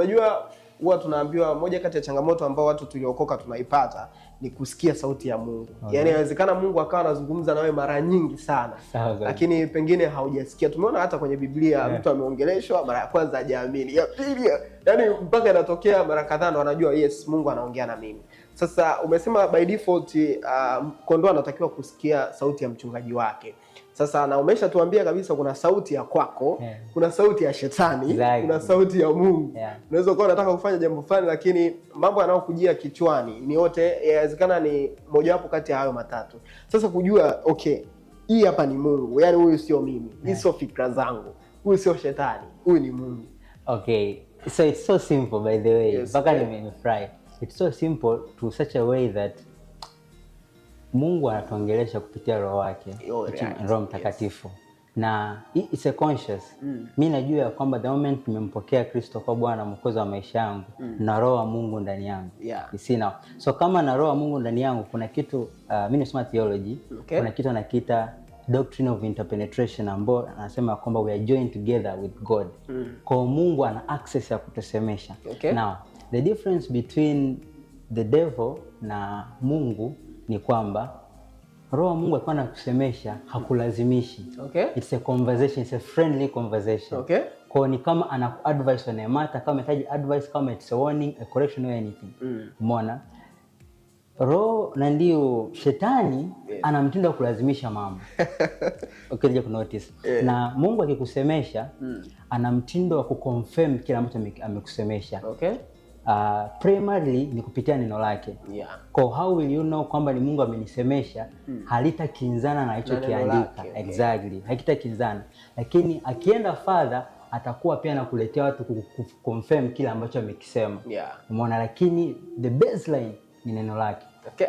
unajua huwa tunaambiwa moja kati ya changamoto ambao watu tuliokoka tunaipata ni kusikia sauti ya Mungu. Okay. Yaani inawezekana Mungu akawa anazungumza nawe mara nyingi sana. Lakini pengine haujasikia. Tumeona hata kwenye Biblia mtu ameongeleshwa mara ya kwanza hajaamini. Ya pili, yaani mpaka inatokea mara kadhaa ndo anajua yes, Mungu anaongea na mimi. Sasa umesema by default kondoo anatakiwa kusikia sauti ya mchungaji wake. Sasa na umeshatuambia kabisa kuna sauti ya kwako, kuna sauti ya shetani, kuna sauti ya Mungu. Unaweza kuwa unataka kufanya jambo fulani lakini mambo yanayokujia kichwani ni yote inawezekana ni mojawapo kati ya hayo matatu. Sasa kujua okay, hii hapa ni Mungu, yani huyu sio mimi, hii sio fikra zangu, huyu sio shetani, huyu ni Mungu. Okay, so it's so simple by the way. Mpaka nimefurahi. It's so simple to such a way that Mungu anatuongelesha kupitia Roho wake, Roho Mtakatifu. Na it's a conscious. Mimi najua kwamba the moment nimempokea Kristo kwa Bwana Mwokozi wa maisha yangu, na Roho wa Mungu ndani yangu. You see now. So kama na Roho wa Mungu ndani yangu kuna kitu mimi nasoma theology, kuna kitu anakiita doctrine of interpenetration ambao anasema kwamba we are joined together with God. Kwa Mungu ana access ya kutusemesha. Now, the difference between the devil na Mungu ni kwamba Roho wa Mungu akiwa anakusemesha hakulazimishi. It's a conversation, it's a friendly conversation. Kwa ni kama anaku-advise on a matter, kama unahitaji advice, kama it's a warning, a correction or anything. Umeona? Roho na ndio shetani ana mtindo wa kulazimisha mambo. Ukija kunotice. Na Mungu akikusemesha ana mtindo wa kuconfirm kile ambacho amekusemesha. Primarily ni kupitia neno lake. Kwa how will you know kwamba ni Mungu amenisemesha? Halitakinzana na hicho kiandika. Exactly. Hakitakinzana. Lakini akienda further atakuwa pia anakuletea watu kuconfirm kile ambacho amekisema. Umeona, lakini the baseline ni neno lake.